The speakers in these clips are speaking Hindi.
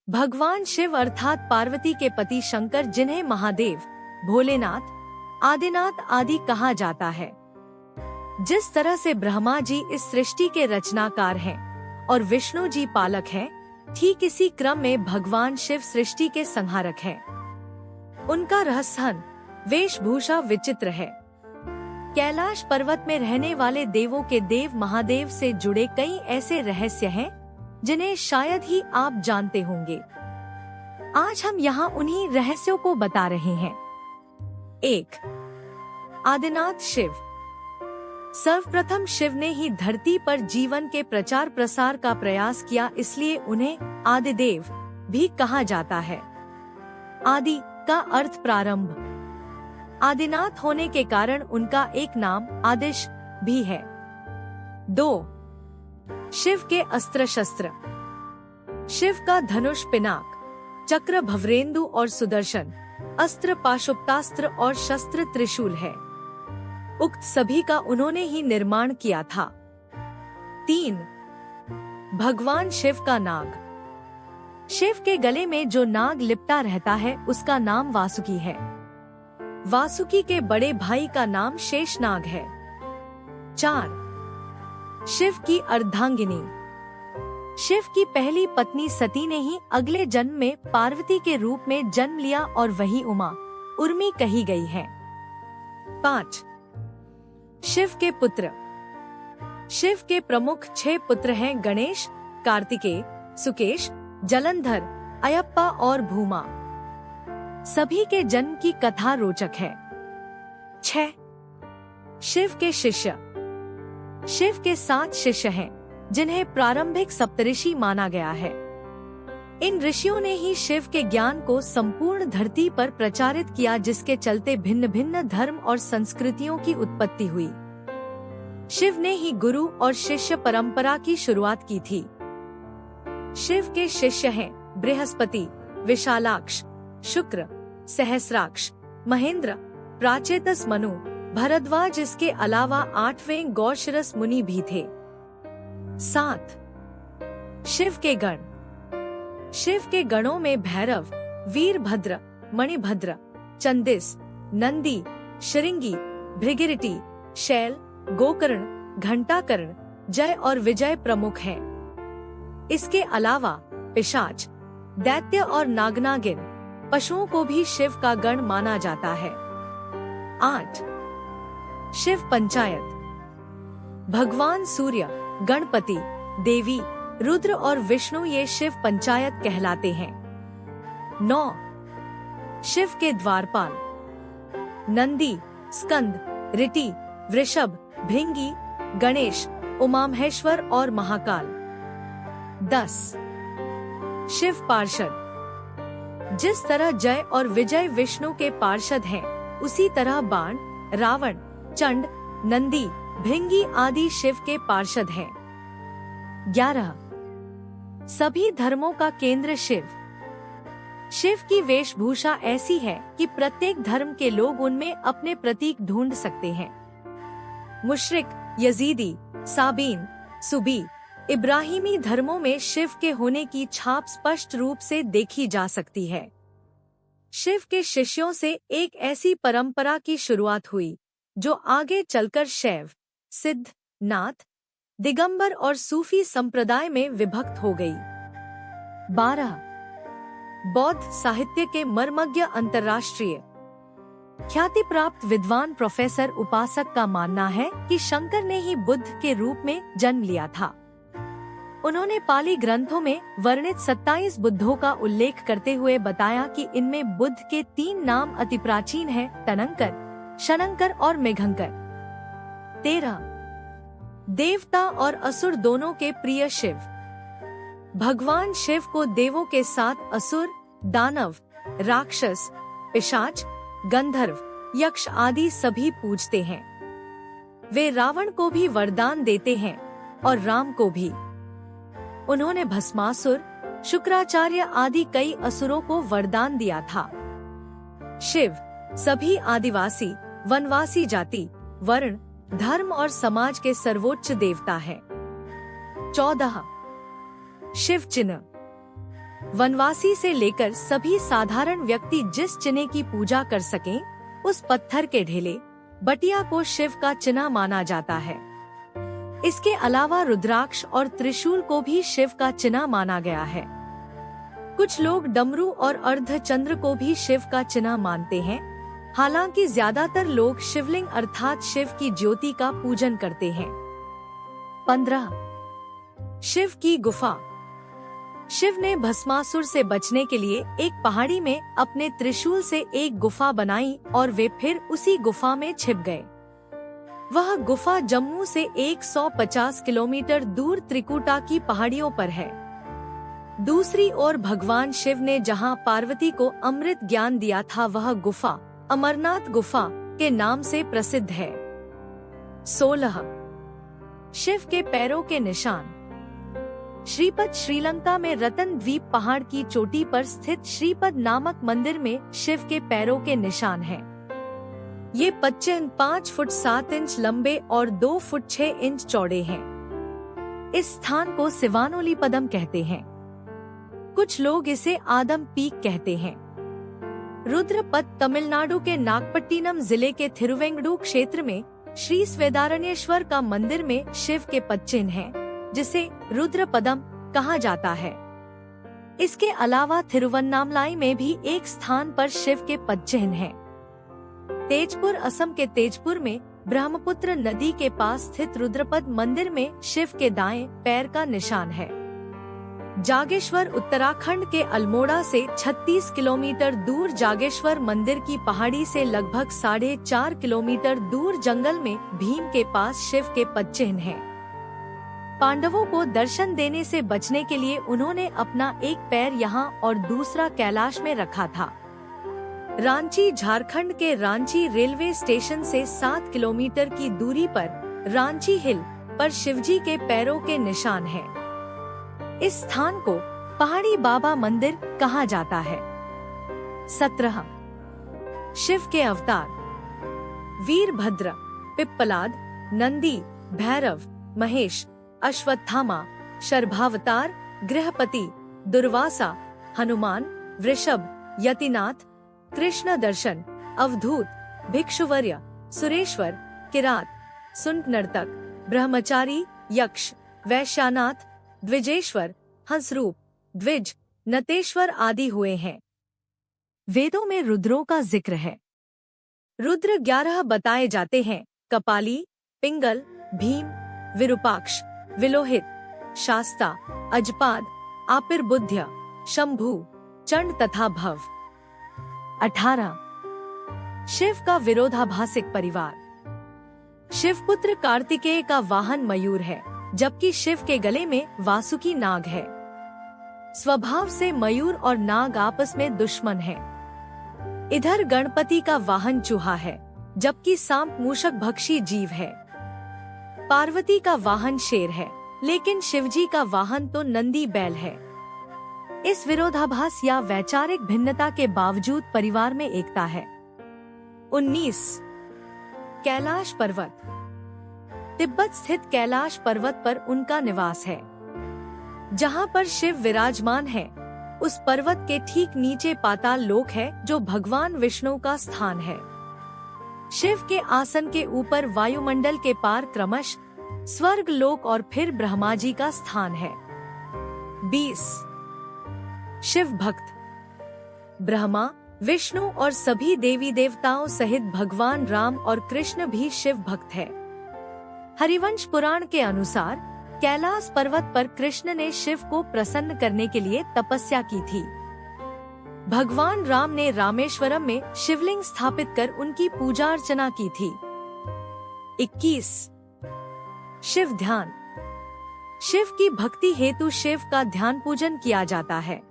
भगवान शिव अर्थात पार्वती के पति शंकर, जिन्हें महादेव, भोलेनाथ, आदिनाथ आदि कहा जाता है। जिस तरह से ब्रह्मा जी इस सृष्टि के रचनाकार हैं और विष्णु जी पालक हैं, ठीक इसी क्रम में भगवान शिव सृष्टि के संहारक हैं। उनका रहस्यन वेशभूषा विचित्र है। कैलाश पर्वत में रहने वाले देवों के देव महादेव से जुड़े कई ऐसे रहस्य हैं जिन्हें शायद ही आप जानते होंगे। आज हम यहाँ उन्हीं रहस्यों को बता रहे हैं। 1. आदिनाथ शिव। सर्वप्रथम शिव ने ही धरती पर जीवन के प्रचार प्रसार का प्रयास किया, इसलिए उन्हें आदिदेव भी कहा जाता है। आदि का अर्थ प्रारंभ। आदिनाथ होने के कारण उनका एक नाम आदिश भी है। 2. शिव के अस्त्र शस्त्र। शिव का धनुष, पिनाक, चक्र, भवरेंदु और सुदर्शन अस्त्र, पाशुपतास्त्र और शस्त्र त्रिशूल है। उक्त सभी का उन्होंने ही निर्माण किया था। 3. भगवान शिव का नाग। शिव के गले में जो नाग लिपटा रहता है उसका नाम वासुकी है। वासुकी के बड़े भाई का नाम शेषनाग है। 4. शिव की अर्धांगिनी। शिव की पहली पत्नी सती ने ही अगले जन्म में पार्वती के रूप में जन्म लिया और वही उमा, उर्मी कही गई है। 5. शिव के पुत्र। शिव के प्रमुख 6 पुत्र हैं: गणेश, कार्तिकेय, सुकेश, जलंधर, अयप्पा और भूमा। सभी के जन्म की कथा रोचक है। 6. शिव के शिष्य। शिव के 7 शिष्य हैं, जिन्हें प्रारंभिक सप्तऋषि माना गया है। इन ऋषियों ने ही शिव के ज्ञान को संपूर्ण धरती पर प्रचारित किया, जिसके चलते भिन्न भिन्न धर्म और संस्कृतियों की उत्पत्ति हुई। शिव ने ही गुरु और शिष्य परंपरा की शुरुआत की थी। शिव के शिष्य हैं बृहस्पति, विशालाक्ष, शुक्र, सहस्राक्ष, महेंद्र, प्राचेतस, मनु, भरद्वाज। इसके अलावा 8वें गौशिरस मुनि भी थे। 7. शिव के गण। शिव के गणों में भैरव, वीरभद्र, मणिभद्र, चंदिस, नंदी, शृंगी, भृगिरटी, शैल, गोकर्ण, घंटाकर्ण, जय और विजय प्रमुख हैं। इसके अलावा पिशाच, दैत्य और नागनागिन पशुओं को भी शिव का गण माना जाता है। 8. शिव पंचायत। भगवान सूर्य, गणपति, देवी, रुद्र और विष्णु ये शिव पंचायत कहलाते हैं। 9. शिव के द्वारपाल। नंदी, स्कंद, ऋटि, वृषभ, भृंगी, गणेश, उमामहेश्वर और महाकाल। 10. शिव पार्षद। जिस तरह जय और विजय विष्णु के पार्षद हैं, उसी तरह बाण, रावण, चंड, नंदी, भृंगी आदि शिव के पार्षद हैं। 11. सभी धर्मों का केंद्र शिव। शिव की वेशभूषा ऐसी है कि प्रत्येक धर्म के लोग उनमें अपने प्रतीक ढूंढ सकते हैं। मुशरिक, यजीदी, साबीन, सुबी, इब्राहिमी धर्मों में शिव के होने की छाप स्पष्ट रूप से देखी जा सकती है। शिव के शिष्यों से एक ऐसी परंपरा की शुरुआत हुई जो आगे चलकर शैव, सिद्ध, नाथ, दिगंबर और सूफी संप्रदाय में विभक्त हो गई। 12. बौद्ध साहित्य के मर्मज्ञ अंतर्राष्ट्रीय ख्याति प्राप्त विद्वान प्रोफेसर उपासक का मानना है कि शंकर ने ही बुद्ध के रूप में जन्म लिया था। उन्होंने पाली ग्रंथों में वर्णित 27 बुद्धों का उल्लेख करते हुए बताया कि इनमें बुद्ध के 3 नाम अति प्राचीन हैं: तनंकर, शनंकर और मेघंकर। 13. देवता और असुर दोनों के प्रिय शिव। भगवान शिव को देवों के साथ असुर, दानव, राक्षस, पिशाच, गंधर्व, यक्ष आदि सभी पूजते हैं। वे रावण को भी वरदान देते हैं और राम को भी। उन्होंने भस्मासुर, शुक्राचार्य आदि कई असुरों को वरदान दिया था। शिव सभी आदिवासी, वनवासी जाति, वर्ण, धर्म और समाज के सर्वोच्च देवता है। 14. शिव चिन्ह। वनवासी से लेकर सभी साधारण व्यक्ति जिस चिन्ह की पूजा कर सकें, उस पत्थर के ढेले बटिया को शिव का चिन्ह माना जाता है। इसके अलावा रुद्राक्ष और त्रिशूल को भी शिव का चिन्ह माना गया है। कुछ लोग डमरू और अर्धचंद्र को भी शिव का चिन्ह मानते हैं। हालांकि ज्यादातर लोग शिवलिंग अर्थात शिव की ज्योति का पूजन करते हैं। 15. शिव की गुफा। शिव ने भस्मासुर से बचने के लिए एक पहाड़ी में अपने त्रिशूल से एक गुफा बनाई और वे फिर उसी गुफा में छिप गए। वह गुफा जम्मू से 150 किलोमीटर दूर त्रिकुटा की पहाड़ियों पर है। दूसरी ओर भगवान शिव ने जहां पार्वती को अमृत ज्ञान दिया था, वह गुफा अमरनाथ गुफा के नाम से प्रसिद्ध है। 16. शिव के पैरों के निशान। श्रीपद श्रीलंका में रतन द्वीप पहाड़ की चोटी पर स्थित श्रीपद नामक मंदिर में शिव के पैरों के निशान हैं। ये 5 फुट 7 इंच लंबे और 2 फुट 6 इंच चौड़े हैं। इस स्थान को शिवानोलीपदम कहते हैं। कुछ लोग इसे आदम पीक कहते हैं। रुद्रपद तमिलनाडु के नागपट्टिनम जिले के थिरुवेंगडू क्षेत्र में श्री स्वेदारण्येश्वर का मंदिर में शिव के पद चिन्ह है, जिसे रुद्रपदम कहा जाता है। इसके अलावा थिरुवन्नामलाई में भी एक स्थान पर शिव के पद चिन्ह हैं। तेजपुर असम के तेजपुर में ब्रह्मपुत्र नदी के पास स्थित रुद्रपद मंदिर में शिव के दाएं पैर का निशान है। जागेश्वर उत्तराखंड के अल्मोड़ा से 36 किलोमीटर दूर जागेश्वर मंदिर की पहाड़ी से लगभग 4.5 किलोमीटर दूर जंगल में भीम के पास शिव के पद चिन्ह हैं। पांडवों को दर्शन देने से बचने के लिए उन्होंने अपना एक पैर यहाँ और दूसरा कैलाश में रखा था। रांची झारखंड के रांची रेलवे स्टेशन से 7 किलोमीटर की दूरी पर रांची हिल पर शिवजी के पैरों के निशान हैं। इस स्थान को पहाड़ी बाबा मंदिर कहा जाता है। 17. शिव के अवतार। वीरभद्र, पिप्पलाद, नंदी, भैरव, महेश, अश्वत्थामा, शर्भावतार, गृहपति, दुर्वासा, हनुमान, वृषभ, यतिनाथ, कृष्ण दर्शन, अवधूत, भिक्षुवर्य, सुरेश्वर, किरात, सुंट नर्तक, ब्रह्मचारी, यक्ष, वैश्यानाथ, द्विजेश्वर, हंसरूप, द्विज, नतेश्वर आदि हुए हैं। वेदों में रुद्रों का जिक्र है। रुद्र 11 बताए जाते हैं: कपाली, पिंगल, भीम, विरूपाक्ष, विलोहित, शास्ता, अजपाद, आपिर्बुध्य, शंभु, चंड तथा भव। 18. शिव का विरोधाभासिक परिवार। शिवपुत्र कार्तिकेय का वाहन मयूर है, जबकि शिव के गले में वासुकी नाग है। स्वभाव से मयूर और नाग आपस में दुश्मन हैं। इधर गणपति का वाहन चूहा है, जबकि सांप मूषक भक्षी जीव है। पार्वती का वाहन शेर है, लेकिन शिवजी का वाहन तो नंदी बैल है। इस विरोधाभास या वैचारिक भिन्नता के बावजूद परिवार में एकता है। 19. कैलाश पर्वत। तिब्बत स्थित कैलाश पर्वत पर उनका निवास है। जहां पर शिव विराजमान है, उस पर्वत के ठीक नीचे पाताल लोक है, जो भगवान विष्णु का स्थान है। शिव के आसन के ऊपर वायुमंडल के पार क्रमश स्वर्ग लोक और फिर ब्रह्मा जी का स्थान है। 20. शिव भक्त। ब्रह्मा, विष्णु और सभी देवी देवताओं सहित भगवान राम और कृष्ण भी शिव भक्त है। हरिवंश पुराण के अनुसार कैलाश पर्वत पर कृष्ण ने शिव को प्रसन्न करने के लिए तपस्या की थी। भगवान राम ने रामेश्वरम में शिवलिंग स्थापित कर उनकी पूजा अर्चना की थी। 21. शिव ध्यान। शिव की भक्ति हेतु शिव का ध्यान पूजन किया जाता है।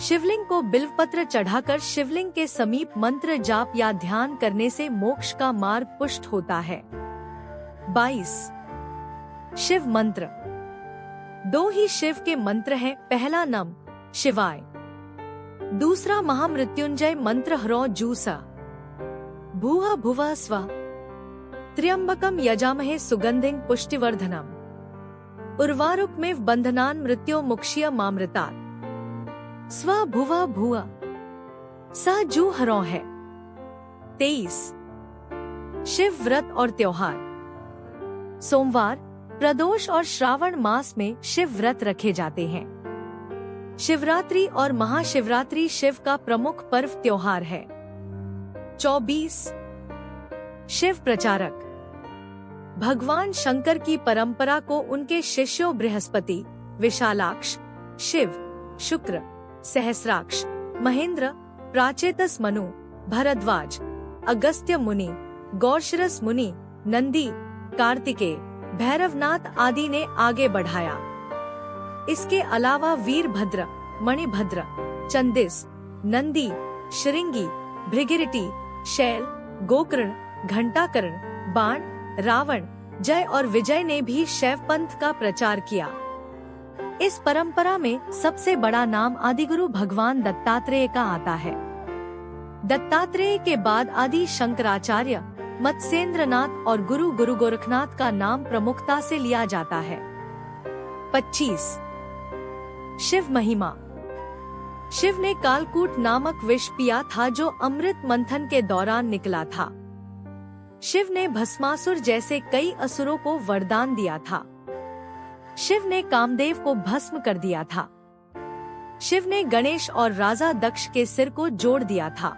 शिवलिंग को बिल्वपत्र चढ़ाकर शिवलिंग के समीप मंत्र जाप या ध्यान करने से मोक्ष का मार्ग पुष्ट होता है। 22. शिव मंत्र। 2 ही शिव के मंत्र हैं। पहला नम शिवाय, दूसरा महामृत्युंजय मंत्र ह्रौ जूसा भूः भुवः स्वः त्र्यंबकम यजामहे सुगंधिं पुष्टिवर्धनम उर्वारुकमेव बंधनान् मृत्यो मुक्ष्य मामृतात्। स्व भुव भुव स जू हरौ है। 23 शिव व्रत और त्योहार। सोमवार, प्रदोष और श्रावण मास में शिव व्रत रखे जाते हैं। शिवरात्रि और महाशिवरात्रि शिव का प्रमुख पर्व त्योहार है। 24 शिव प्रचारक। भगवान शंकर की परंपरा को उनके शिष्यों बृहस्पति, विशालाक्ष, शिव, शुक्र, सहस्राक्ष, महेंद्र, प्राचेतस मनु, भरद्वाज, अगस्त्य मुनि, गौरशिरस मुनि, नंदी, कार्तिकेय, भैरवनाथ आदि ने आगे बढ़ाया। इसके अलावा वीरभद्र, मणिभद्र, चंदिस, नंदी, श्रृंगी, भृगिरटी, शैल, गोकर्ण, घंटाकर्ण, बाण, रावण, जय और विजय ने भी शैव पंथ का प्रचार किया। इस परंपरा में सबसे बड़ा नाम आदिगुरु भगवान दत्तात्रेय का आता है। दत्तात्रेय के बाद आदि शंकराचार्य, मत्स्येंद्रनाथ और गुरु गोरखनाथ का नाम प्रमुखता से लिया जाता है। 25 शिव महिमा। शिव ने कालकूट नामक विष पिया था जो अमृत मंथन के दौरान निकला था। शिव ने भस्मासुर जैसे कई असुरों को वरदान दिया था। शिव ने कामदेव को भस्म कर दिया था। शिव ने गणेश और राजा दक्ष के सिर को जोड़ दिया था।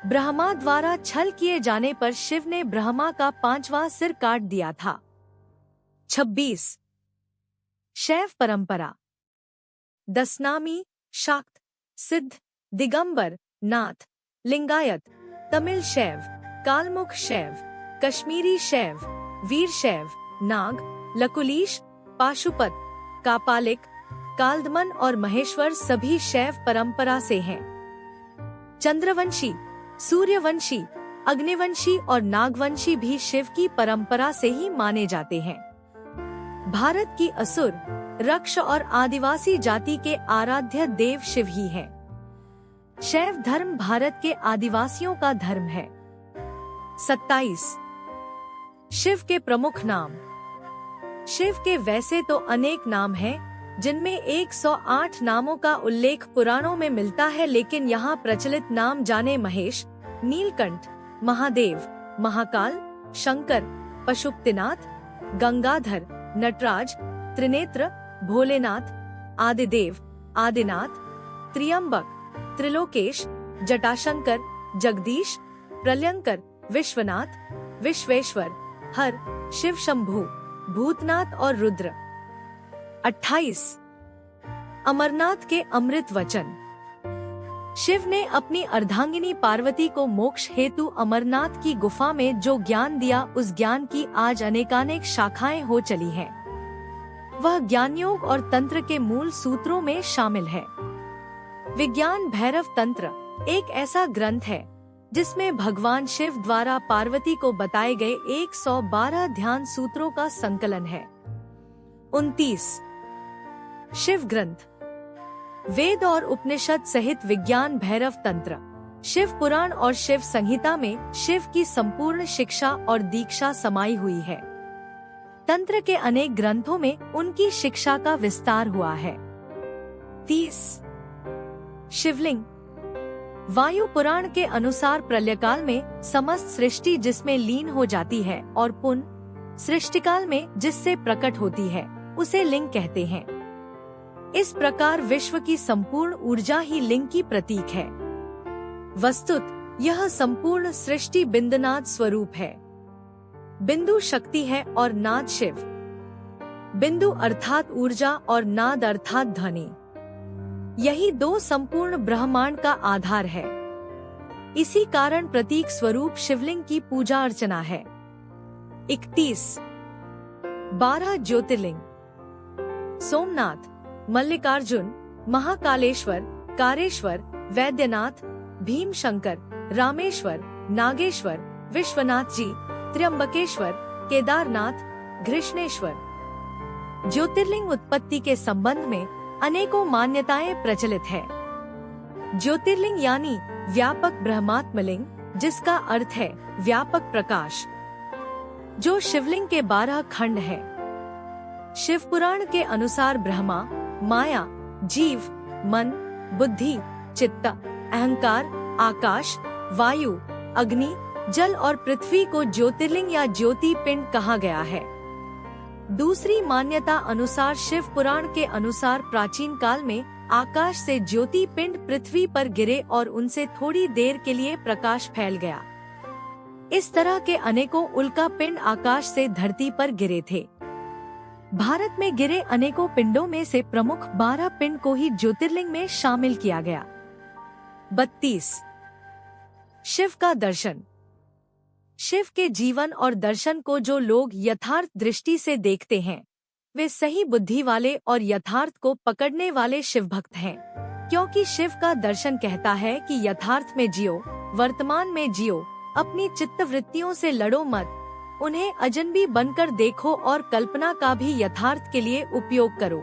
ब्रह्मा द्वारा छल किए जाने पर शिव ने ब्रह्मा का 5वां सिर काट दिया था। 26 शैव परंपरा। दशनामी, शाक्त, सिद्ध, दिगंबर, नाथ, लिंगायत, तमिल शैव, कालमुख शैव, कश्मीरी शैव, वीर शैव, नाग, लकुलीश, पाशुपत, कापालिक, काल्दमन और महेश्वर सभी शैव परंपरा से हैं। चंद्रवंशी, सूर्यवंशी, अग्निवंशी और नागवंशी भी शिव की परंपरा से ही माने जाते हैं। भारत की असुर, रक्ष और आदिवासी जाति के आराध्य देव शिव ही हैं। शैव धर्म भारत के आदिवासियों का धर्म है। 27 शिव के प्रमुख नाम। शिव के वैसे तो अनेक नाम हैं, जिनमें 108 नामों का उल्लेख पुराणों में मिलता है, लेकिन यहाँ प्रचलित नाम जाने महेश, नीलकंठ, महादेव, महाकाल, शंकर, पशुपतिनाथ, गंगाधर, नटराज, त्रिनेत्र, भोलेनाथ, आदिदेव, आदिनाथ, त्रियंबक, त्रिलोकेश, जटाशंकर, जगदीश, प्रलयंकर, विश्वनाथ, विश्वेश्वर, हर, शिव शंभु, भूतनाथ और रुद्र। 28 अमरनाथ के अमृत वचन। शिव ने अपनी अर्धांगिनी पार्वती को मोक्ष हेतु अमरनाथ की गुफा में जो ज्ञान दिया, उस ज्ञान की आज अनेकानेक शाखाएं हो चली हैं। वह ज्ञान योग और तंत्र के मूल सूत्रों में शामिल है। विज्ञान भैरव तंत्र एक ऐसा ग्रंथ है जिसमें भगवान शिव द्वारा पार्वती को बताए गए 112 ध्यान सूत्रों का संकलन है। 29 शिव ग्रंथ। वेद और उपनिषद सहित विज्ञान भैरव तंत्र, शिव पुराण और शिव संहिता में शिव की संपूर्ण शिक्षा और दीक्षा समाई हुई है। तंत्र के अनेक ग्रंथों में उनकी शिक्षा का विस्तार हुआ है। 30 शिवलिंग। वायु पुराण के अनुसार प्रलयकाल में समस्त सृष्टि जिसमें लीन हो जाती है और पुनः सृष्टिकाल में जिससे प्रकट होती है, उसे लिंग कहते हैं। इस प्रकार विश्व की संपूर्ण ऊर्जा ही लिंग की प्रतीक है। वस्तुत यह संपूर्ण सृष्टि बिंदनाद स्वरूप है। बिंदु शक्ति है और नाद शिव। बिंदु अर्थात ऊर्जा और नाद अर्थात ध्वनि। यही दो संपूर्ण ब्रह्मांड का आधार है। इसी कारण प्रतीक स्वरूप शिवलिंग की पूजा अर्चना है। 31 12 ज्योतिर्लिंग। सोमनाथ, मल्लिकार्जुन, महाकालेश्वर, कारेश्वर, वैद्यनाथ, भीमशंकर, रामेश्वर, नागेश्वर, विश्वनाथ जी, त्र्यंबकेश्वर, केदारनाथ, घृष्णेश्वर। ज्योतिर्लिंग उत्पत्ति के संबंध में अनेकों मान्यताएं प्रचलित है। ज्योतिर्लिंग यानी व्यापक ब्रह्मात्मलिंग, जिसका अर्थ है व्यापक प्रकाश, जो शिवलिंग के 12 खंड है। शिव पुराण के अनुसार ब्रह्मा, माया, जीव, मन, बुद्धि, चित्त, अहंकार, आकाश, वायु, अग्नि, जल और पृथ्वी को ज्योतिर्लिंग या ज्योति पिंड कहा गया है। दूसरी मान्यता अनुसार शिव पुराण के अनुसार प्राचीन काल में आकाश से ज्योति पिंड पृथ्वी पर गिरे और उनसे थोड़ी देर के लिए प्रकाश फैल गया। इस तरह के अनेकों उल्का पिंड आकाश से धरती पर गिरे थे। भारत में गिरे अनेकों पिंडों में से प्रमुख 12 पिंड को ही ज्योतिर्लिंग में शामिल किया गया। 32। शिव का दर्शन। शिव के जीवन और दर्शन को जो लोग यथार्थ दृष्टि से देखते हैं, वे सही बुद्धि वाले और यथार्थ को पकड़ने वाले शिव भक्त हैं, क्योंकि शिव का दर्शन कहता है कि यथार्थ में जियो, वर्तमान में जियो, अपनी चित्तवृत्तियों से लड़ो मत, उन्हें अजनबी बनकर देखो और कल्पना का भी यथार्थ के लिए उपयोग करो।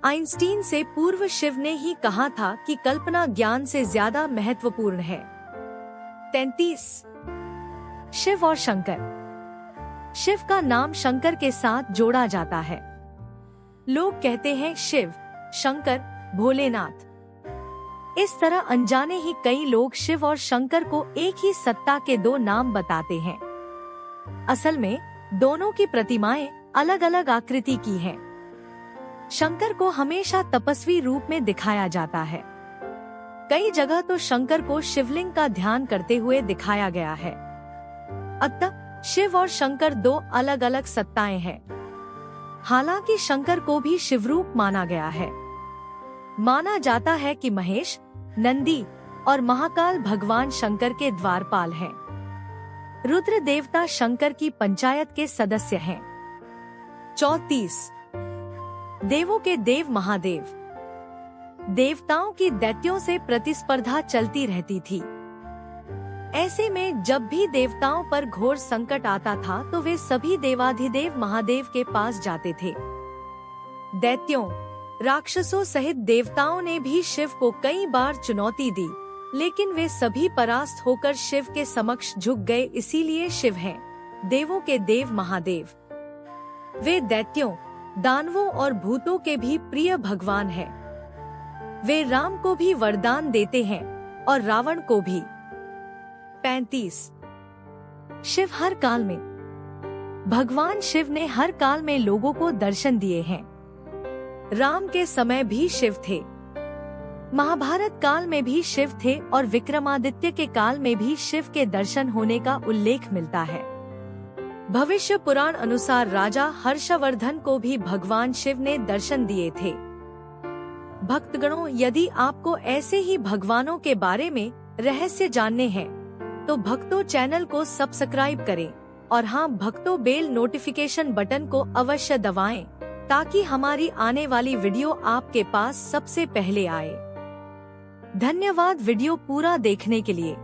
आइंस्टीन से पूर्व शिव ने ही कहा था कि कल्पना ज्ञान से ज्यादा महत्वपूर्ण है। 33। शिव और शंकर। शिव का नाम शंकर के साथ जोड़ा जाता है। लोग कहते हैं शिव, शंकर, भोलेनाथ। इस तरह अनजाने ही कई लोग शिव और शंकर को एक ही सत्ता के दो नाम बताते हैं। असल में दोनों की प्रतिमाएं अलग अलग आकृति की हैं। शंकर को हमेशा तपस्वी रूप में दिखाया जाता है। कई जगह तो शंकर को शिवलिंग का ध्यान करते हुए दिखाया गया है। अतः शिव और शंकर दो अलग अलग सत्ताएं हैं। हालांकि शंकर को भी शिवरूप माना गया है। माना जाता है कि महेश, नंदी और महाकाल भगवान शंकर के द्वारपाल हैं। रुद्र देवता शंकर की पंचायत के सदस्य हैं। 34। देवों के देव महादेव। देवताओं की दैत्यों से प्रतिस्पर्धा चलती रहती थी। ऐसे में जब भी देवताओं पर घोर संकट आता था तो वे सभी देवाधिदेव महादेव के पास जाते थे। दैत्यों, राक्षसों सहित देवताओं ने भी शिव को कई बार चुनौती दी, लेकिन वे सभी परास्त होकर शिव के समक्ष झुक गए। इसीलिए शिव हैं देवों के देव महादेव। वे दैत्यों, दानवों और भूतों के भी प्रिय भगवान हैं। वे राम को भी वरदान देते हैं और रावण को भी। 35। शिव हर काल में। भगवान शिव ने हर काल में लोगों को दर्शन दिए हैं। राम के समय भी शिव थे, महाभारत काल में भी शिव थे और विक्रमादित्य के काल में भी शिव के दर्शन होने का उल्लेख मिलता है। भविष्य पुराण अनुसार राजा हर्षवर्धन को भी भगवान शिव ने दर्शन दिए थे। भक्तगणों, यदि आपको ऐसे ही भगवानों के बारे में रहस्य जानने हैं तो भक्तों चैनल को सब्सक्राइब करें और हाँ भक्तों, बेल नोटिफिकेशन बटन को अवश्य दबाएं ताकि हमारी आने वाली वीडियो आपके पास सबसे पहले आए। धन्यवाद वीडियो पूरा देखने के लिए।